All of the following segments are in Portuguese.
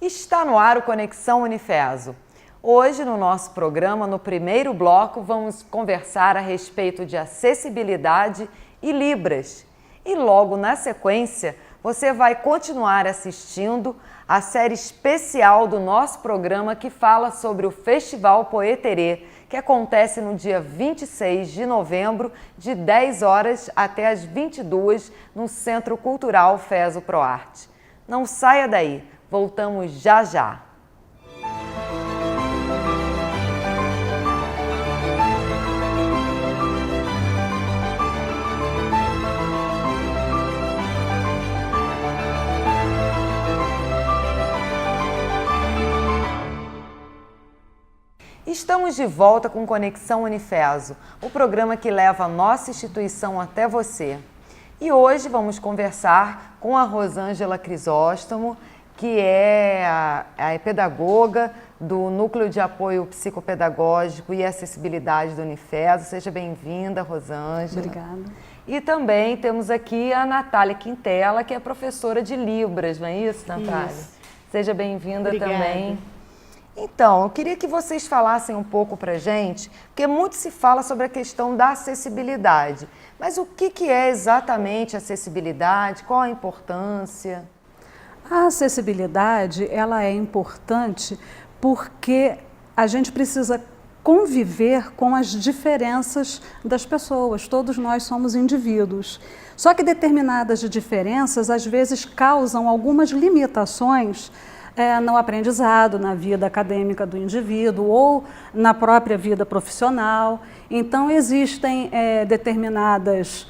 Está no ar o Conexão Unifeso. Hoje, no nosso programa, no primeiro bloco, vamos conversar a respeito de acessibilidade e Libras. E logo na sequência, você vai continuar assistindo a série especial do nosso programa que fala sobre o Festival Poeterê, que acontece no dia 26 de novembro, de 10 horas até as 22, no Centro Cultural FESO ProArte. Não saia daí, voltamos já já. Estamos de volta com Conexão Unifeso, o programa que leva a nossa instituição até você. E hoje vamos conversar com a Rosângela Crisóstomo, que é a pedagoga do Núcleo de Apoio Psicopedagógico e Acessibilidade do Unifeso. Seja bem-vinda, Rosângela. Obrigada. E também temos aqui a Natália Quintela, que é professora de Libras, não é isso, Natália? Isso. Seja bem-vinda também. Obrigada. Então, eu queria que vocês falassem um pouco para a gente, porque muito se fala sobre a questão da acessibilidade. Mas o que é exatamente acessibilidade? Qual a importância? A acessibilidade, ela é importante porque a gente precisa conviver com as diferenças das pessoas. Todos nós somos indivíduos. Só que determinadas diferenças, às vezes, causam algumas limitações no aprendizado, na vida acadêmica do indivíduo ou na própria vida profissional. Então, existem determinadas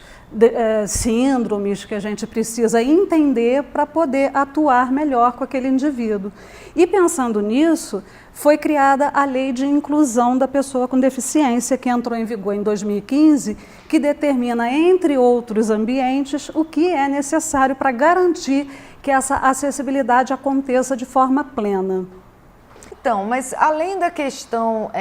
síndromes que a gente precisa entender para poder atuar melhor com aquele indivíduo. E pensando nisso, foi criada a Lei de Inclusão da Pessoa com Deficiência, que entrou em vigor em 2015, que determina, entre outros ambientes, o que é necessário para garantir que essa acessibilidade aconteça de forma plena. Então, mas além da questão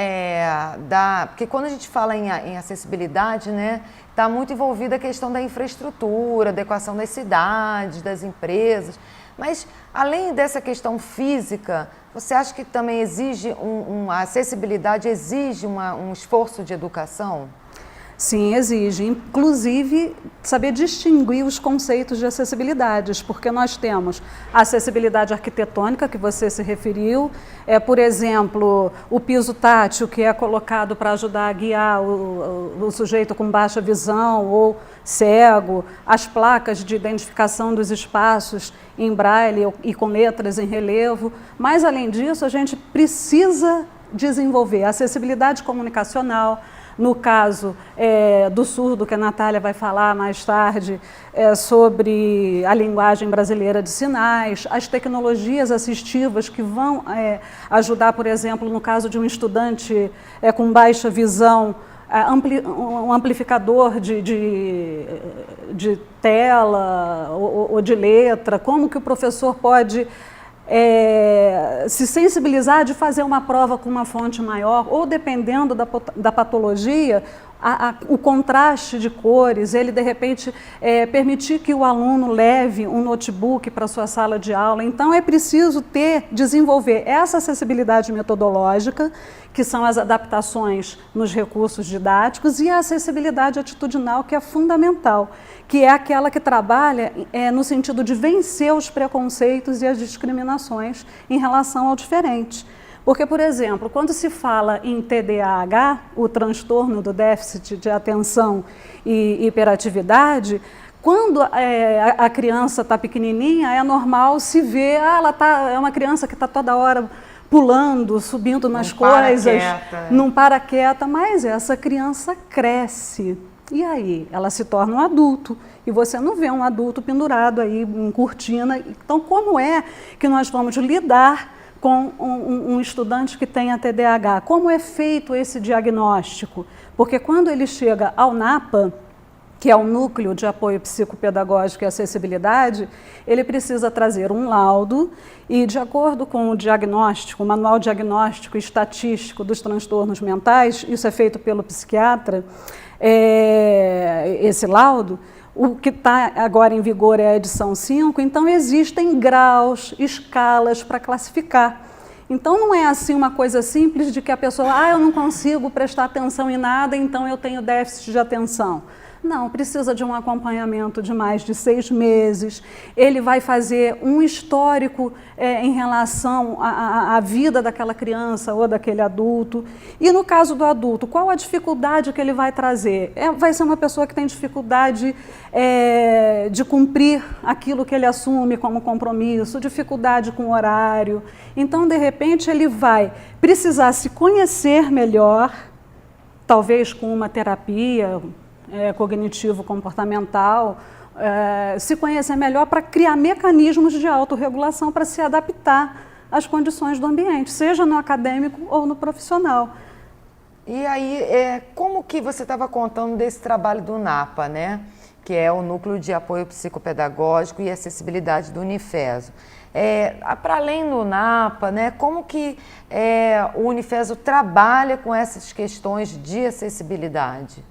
porque quando a gente fala em acessibilidade, né, está muito envolvida a questão da infraestrutura, adequação das cidades, das empresas, mas além dessa questão física, você acha que também exige a acessibilidade exige um esforço de educação? Sim, exige. Inclusive, saber distinguir os conceitos de acessibilidades, porque nós temos a acessibilidade arquitetônica, que você se referiu, por exemplo, o piso tátil, que é colocado para ajudar a guiar o sujeito com baixa visão ou cego, as placas de identificação dos espaços em braille e com letras em relevo, mas, além disso, a gente precisa desenvolver a acessibilidade comunicacional. No caso do surdo, que a Natália vai falar mais tarde, sobre a linguagem brasileira de sinais, as tecnologias assistivas que vão ajudar, por exemplo, no caso de um estudante com baixa visão, um amplificador de tela ou de letra, como que o professor pode se sensibilizar de fazer uma prova com uma fonte maior, ou dependendo da patologia, o contraste de cores, ele de repente permitir que o aluno leve um notebook para a sua sala de aula. Então é preciso desenvolver essa acessibilidade metodológica, que são as adaptações nos recursos didáticos, e a acessibilidade atitudinal, que é fundamental, que é aquela que trabalha no sentido de vencer os preconceitos e as discriminações em relação ao diferente. Porque, por exemplo, quando se fala em TDAH, o transtorno do déficit de atenção e hiperatividade, quando a criança está pequenininha, é normal se ver, é uma criança que está toda hora pulando, subindo nas coisas, não para quieta, mas essa criança cresce. E aí? Ela se torna um adulto. E você não vê um adulto pendurado aí em cortina. Então, como é que nós vamos lidar com um estudante que tem a TDAH? Como é feito esse diagnóstico? Porque quando ele chega ao NAPA, que é o Núcleo de Apoio Psicopedagógico e Acessibilidade, ele precisa trazer um laudo e, de acordo com o diagnóstico, o Manual Diagnóstico e Estatístico dos Transtornos Mentais, isso é feito pelo psiquiatra, esse laudo, o que está agora em vigor é a edição 5, então existem graus, escalas para classificar. Então não é assim uma coisa simples de que a pessoa, eu não consigo prestar atenção em nada, então eu tenho déficit de atenção. Não, precisa de um acompanhamento de mais de 6 meses, ele vai fazer um histórico em relação à vida daquela criança ou daquele adulto. E no caso do adulto, qual a dificuldade que ele vai trazer? Vai ser uma pessoa que tem dificuldade de cumprir aquilo que ele assume como compromisso, dificuldade com o horário. Então, de repente, ele vai precisar se conhecer melhor, talvez com uma terapia cognitivo-comportamental, se conhecer melhor para criar mecanismos de autorregulação para se adaptar às condições do ambiente, seja no acadêmico ou no profissional. E aí, como que você estava contando desse trabalho do NAPA, né? Que é o Núcleo de Apoio Psicopedagógico e Acessibilidade do Unifeso. Para além do NAPA, né, como que o Unifeso trabalha com essas questões de acessibilidade?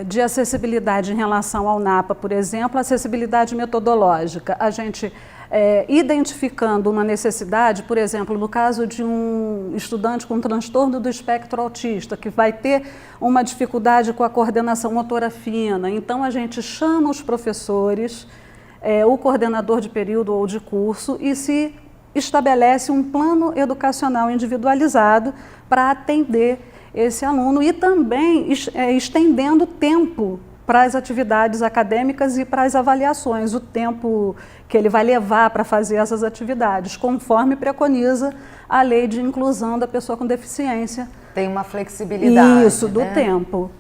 De acessibilidade em relação ao NAPA, por exemplo, acessibilidade metodológica. A gente, identificando uma necessidade, por exemplo, no caso de um estudante com transtorno do espectro autista, que vai ter uma dificuldade com a coordenação motora fina, então a gente chama os professores, o coordenador de período ou de curso, e se estabelece um plano educacional individualizado para atender esse aluno e também estendendo tempo para as atividades acadêmicas e para as avaliações, o tempo que ele vai levar para fazer essas atividades, conforme preconiza a lei de inclusão da pessoa com deficiência. Tem uma flexibilidade. Isso, do tempo.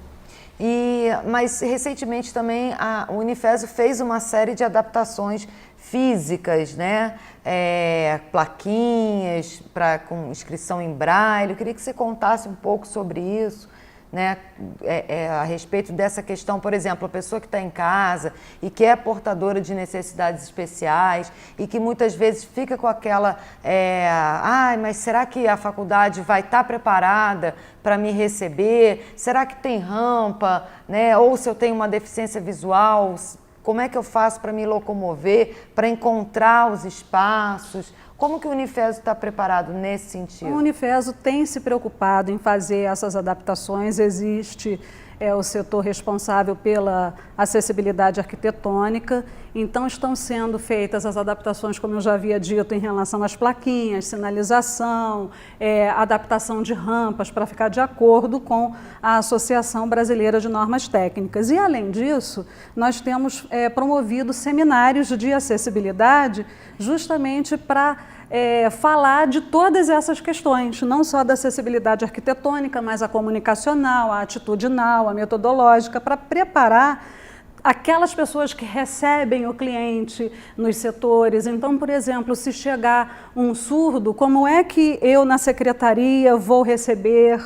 Mas recentemente também o Unifeso fez uma série de adaptações físicas, né? Plaquinhas com inscrição em braille. Eu queria que você contasse um pouco sobre isso, né? A respeito dessa questão, por exemplo, a pessoa que está em casa e que é portadora de necessidades especiais e que muitas vezes fica com aquela, mas será que a faculdade vai estar preparada para me receber? Será que tem rampa, né? Ou se eu tenho uma deficiência visual, como é que eu faço para me locomover, para encontrar os espaços? Como que o Unifeso está preparado nesse sentido? O Unifeso tem se preocupado em fazer essas adaptações. Existe o setor responsável pela acessibilidade arquitetônica, então estão sendo feitas as adaptações, como eu já havia dito, em relação às plaquinhas, sinalização, adaptação de rampas para ficar de acordo com a Associação Brasileira de Normas Técnicas. E, além disso, nós temos promovido seminários de acessibilidade justamente para falar de todas essas questões, não só da acessibilidade arquitetônica, mas a comunicacional, a atitudinal, a metodológica, para preparar aquelas pessoas que recebem o cliente nos setores. Então, por exemplo, se chegar um surdo, como é que eu na secretaria vou receber?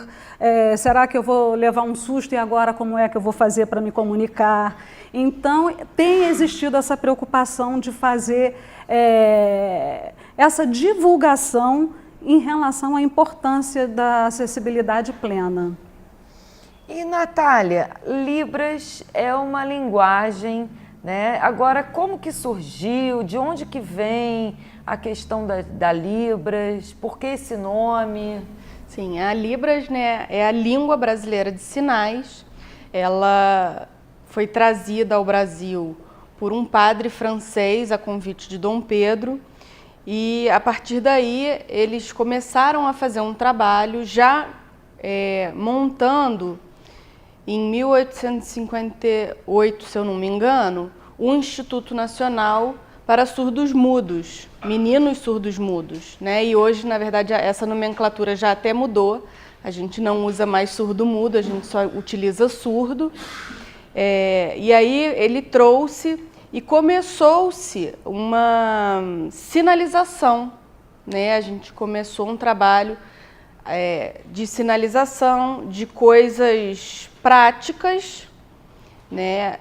Será que eu vou levar um susto e agora como é que eu vou fazer para me comunicar? Então, tem existido essa preocupação de fazer essa divulgação em relação à importância da acessibilidade plena. E, Natália, Libras é uma linguagem, né? Agora, como que surgiu? De onde que vem a questão da Libras? Por que esse nome? Sim, a Libras, né, é a língua brasileira de sinais. Ela foi trazida ao Brasil por um padre francês a convite de Dom Pedro. E, a partir daí, eles começaram a fazer um trabalho já montando, em 1858, se eu não me engano, o Instituto Nacional para Surdos Mudos, Meninos Surdos Mudos, né? E hoje, na verdade, essa nomenclatura já até mudou. A gente não usa mais surdo-mudo, a gente só utiliza surdo. E aí ele trouxe e começou-se uma sinalização, né? A gente começou um trabalho de sinalização, de coisas práticas, né?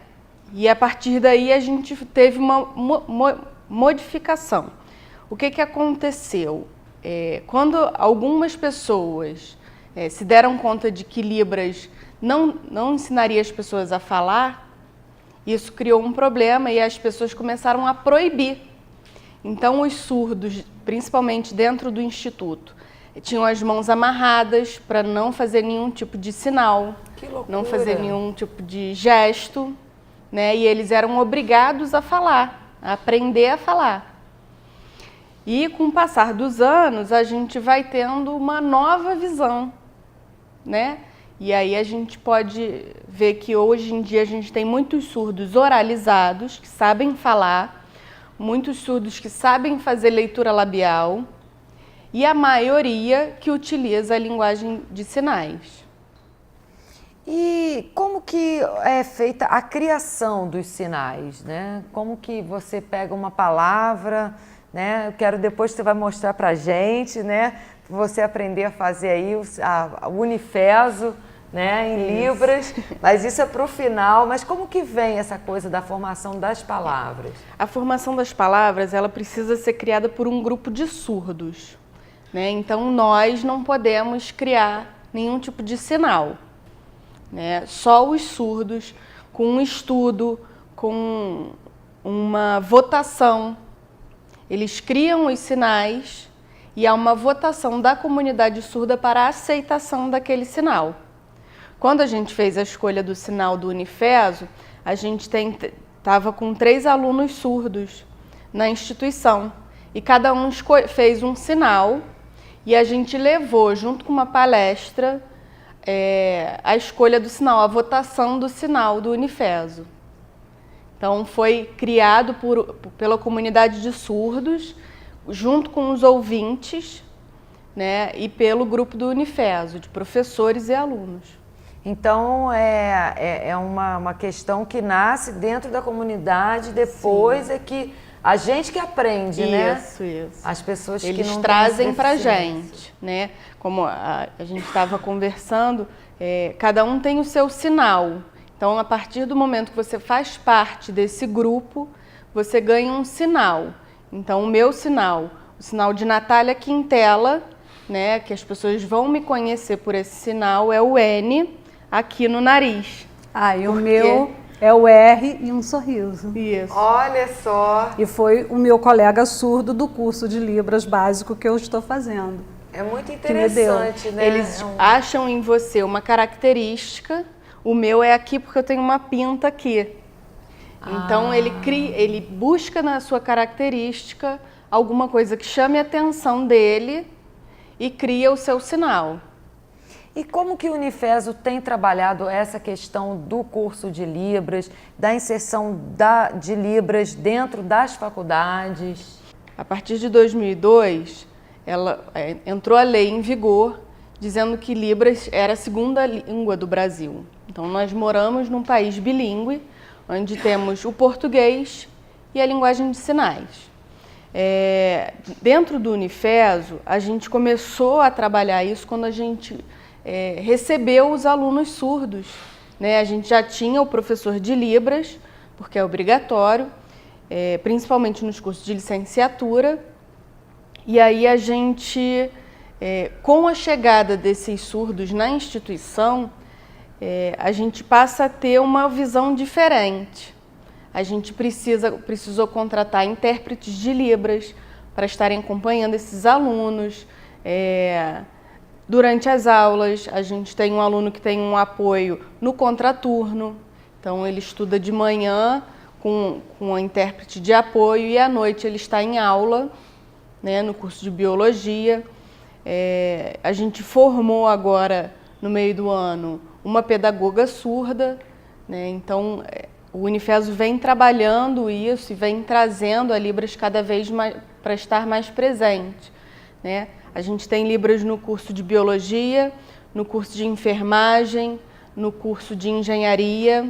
E a partir daí a gente teve uma modificação. O que aconteceu? Quando algumas pessoas se deram conta de que Libras não ensinaria as pessoas a falar, Isso criou um problema e as pessoas começaram a proibir. Então, os surdos, principalmente dentro do Instituto, tinham as mãos amarradas para não fazer nenhum tipo de sinal, não fazer nenhum tipo de gesto, né? E eles eram obrigados a falar, a aprender a falar. E com o passar dos anos, a gente vai tendo uma nova visão, né? E aí a gente pode ver que hoje em dia a gente tem muitos surdos oralizados, que sabem falar, muitos surdos que sabem fazer leitura labial e a maioria que utiliza a linguagem de sinais. E como que é feita a criação dos sinais, né? Como que você pega uma palavra, né? Eu quero depois que você vai mostrar para a gente, né? Você aprender a fazer aí o unifeso, né? Em Libras, mas isso é para o final. Mas como que vem essa coisa da formação das palavras? A formação das palavras, ela precisa ser criada por um grupo de surdos, né? Então, nós não podemos criar nenhum tipo de sinal, né? Só os surdos, com um estudo, com uma votação, eles criam os sinais e há uma votação da comunidade surda para a aceitação daquele sinal. Quando a gente fez a escolha do sinal do Unifeso, a gente estava com 3 alunos surdos na instituição e cada um fez um sinal e a gente levou, junto com uma palestra, a escolha do sinal, a votação do sinal do Unifeso. Então, foi criado pela comunidade de surdos, junto com os ouvintes, né, e pelo grupo do Unifeso, de professores e alunos. Então, é uma questão que nasce dentro da comunidade, depois é que a gente que aprende, né? Isso. As pessoas que eles não trazem têm para a deficiência. gente, né? Como a gente estava conversando, cada um tem o seu sinal. Então, a partir do momento que você faz parte desse grupo, você ganha um sinal. Então, o meu sinal, o sinal de Natália Quintela, né, que as pessoas vão me conhecer por esse sinal, é o N aqui no nariz. E o meu é o R e um sorriso. Isso. Olha só. E foi o meu colega surdo do curso de Libras básico que eu estou fazendo. É muito interessante, né? Eles acham em você uma característica. O meu é aqui porque eu tenho uma pinta aqui. Então, ele busca na sua característica alguma coisa que chame a atenção dele e cria o seu sinal. E como que o Unifeso tem trabalhado essa questão do curso de Libras, da inserção de Libras dentro das faculdades? A partir de 2002, entrou a lei em vigor dizendo que Libras era a segunda língua do Brasil. Então, nós moramos num país bilíngue, onde temos o português e a linguagem de sinais. Dentro do Unifeso, a gente começou a trabalhar isso quando a gente recebeu os alunos surdos, né? A gente já tinha o professor de Libras, porque é obrigatório, principalmente nos cursos de licenciatura, e aí a gente, com a chegada desses surdos na instituição, a gente passa a ter uma visão diferente. A gente precisou contratar intérpretes de Libras para estarem acompanhando esses alunos. Durante as aulas, a gente tem um aluno que tem um apoio no contraturno. Então, ele estuda de manhã com a intérprete de apoio e à noite ele está em aula, né, no curso de biologia. A gente formou agora, no meio do ano, uma pedagoga surda, né? Então, o Unifeso vem trabalhando isso e vem trazendo a Libras cada vez mais para estar mais presente, né? A gente tem Libras no curso de biologia, no curso de enfermagem, no curso de engenharia.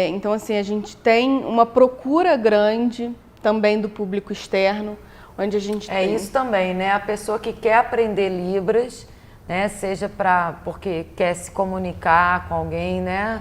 Então, assim, a gente tem uma procura grande também do público externo, onde a gente tem... isso também, né? A pessoa que quer aprender Libras, né? Seja porque quer se comunicar com alguém, né?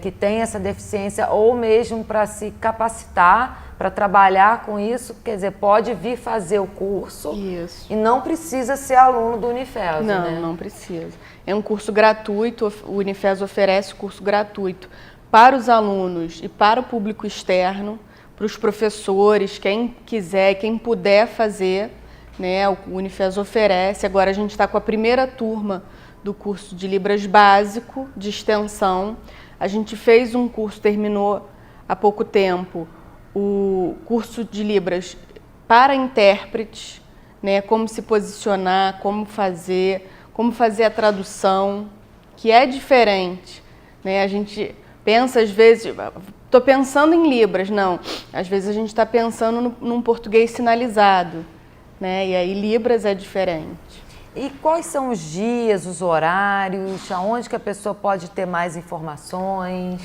Que tem essa deficiência, ou mesmo para se capacitar, para trabalhar com isso, quer dizer, pode vir fazer o curso. Isso. E não precisa ser aluno do Unifeso, né? Não precisa. É um curso gratuito, o Unifeso oferece o curso gratuito para os alunos e para o público externo, para os professores, quem quiser, quem puder fazer, né? O Unifes oferece. Agora a gente está com a primeira turma do curso de Libras básico, de extensão. A gente fez um curso, terminou há pouco tempo, o curso de Libras para intérpretes, né? Como se posicionar, como fazer a tradução, que é diferente, né? A gente pensa às vezes, estou pensando em Libras, não. Às vezes a gente está pensando num português sinalizado, né? E aí Libras é diferente. E quais são os dias, os horários, aonde que a pessoa pode ter mais informações?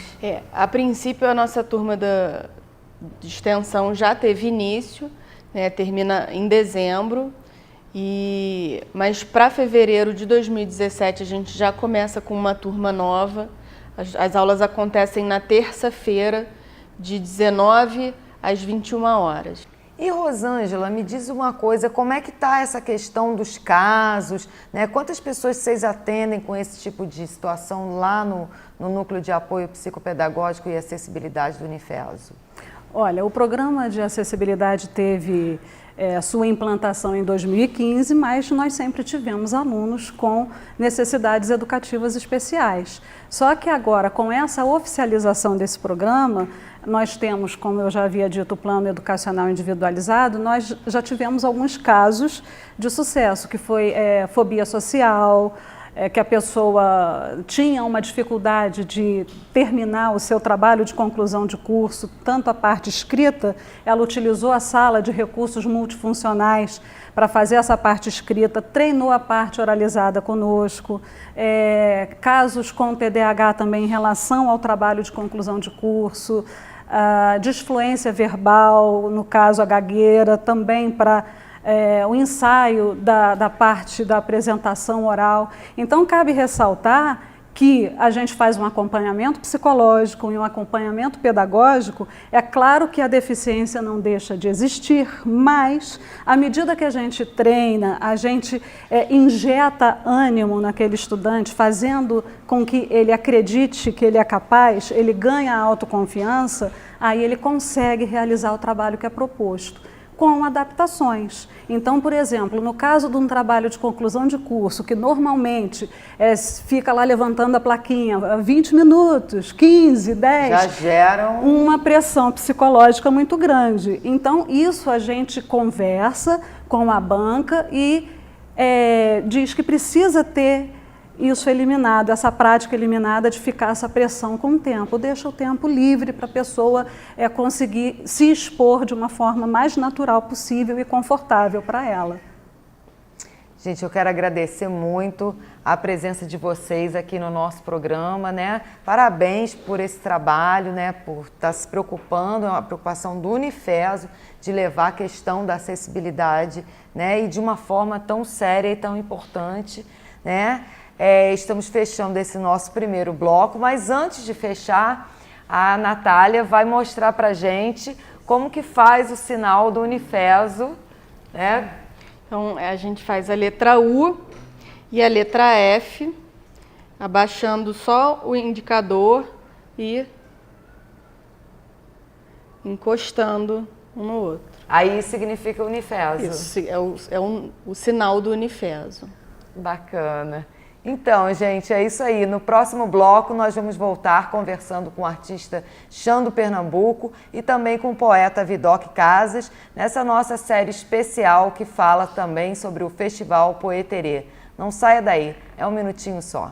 A princípio a nossa turma de extensão já teve início, né? Termina em dezembro, mas para fevereiro de 2017 a gente já começa com uma turma nova. As aulas acontecem na terça-feira, de 19 às 21 horas. E Rosângela, me diz uma coisa, como é que está essa questão dos casos, né? Quantas pessoas vocês atendem com esse tipo de situação lá no Núcleo de Apoio Psicopedagógico e Acessibilidade do Unifeso? Olha, o programa de acessibilidade teve sua implantação em 2015, mas nós sempre tivemos alunos com necessidades educativas especiais. Só que agora, com essa oficialização desse programa, nós temos, como eu já havia dito, o plano educacional individualizado, nós já tivemos alguns casos de sucesso, que foi fobia social, que a pessoa tinha uma dificuldade de terminar o seu trabalho de conclusão de curso, tanto a parte escrita, ela utilizou a sala de recursos multifuncionais para fazer essa parte escrita, treinou a parte oralizada conosco, casos com TDAH também em relação ao trabalho de conclusão de curso, disfluência verbal, no caso a gagueira, também para o ensaio da parte da apresentação oral. Então, cabe ressaltar que a gente faz um acompanhamento psicológico e um acompanhamento pedagógico. É claro que a deficiência não deixa de existir, mas à medida que a gente treina, a gente injeta ânimo naquele estudante, fazendo com que ele acredite que ele é capaz, ele ganha autoconfiança, aí ele consegue realizar o trabalho que é proposto, com adaptações. Então, por exemplo, no caso de um trabalho de conclusão de curso, que normalmente fica lá levantando a plaquinha 20 minutos, 15, 10... Já geram uma pressão psicológica muito grande. Então, isso a gente conversa com a banca e diz que precisa ter isso eliminado, essa prática eliminada de ficar essa pressão com o tempo. Deixa o tempo livre para a pessoa conseguir se expor de uma forma mais natural possível e confortável para ela. Gente, eu quero agradecer muito a presença de vocês aqui no nosso programa, né? Parabéns por esse trabalho, né? Por estar se preocupando, é uma preocupação do Unifeso de levar a questão da acessibilidade, né? E de uma forma tão séria e tão importante, né? Estamos fechando esse nosso primeiro bloco, mas antes de fechar, a Natália vai mostrar para a gente como que faz o sinal do Unifeso, né? Então, a gente faz a letra U e a letra F, abaixando só o indicador e encostando um no outro. Aí significa Unifeso. Isso, é o sinal do Unifeso. Bacana. Então, gente, é isso aí. No próximo bloco, nós vamos voltar conversando com o artista Xando Pernambuco e também com o poeta Vidocq Casas, nessa nossa série especial que fala também sobre o Festival Poeterê. Não saia daí, é um minutinho só.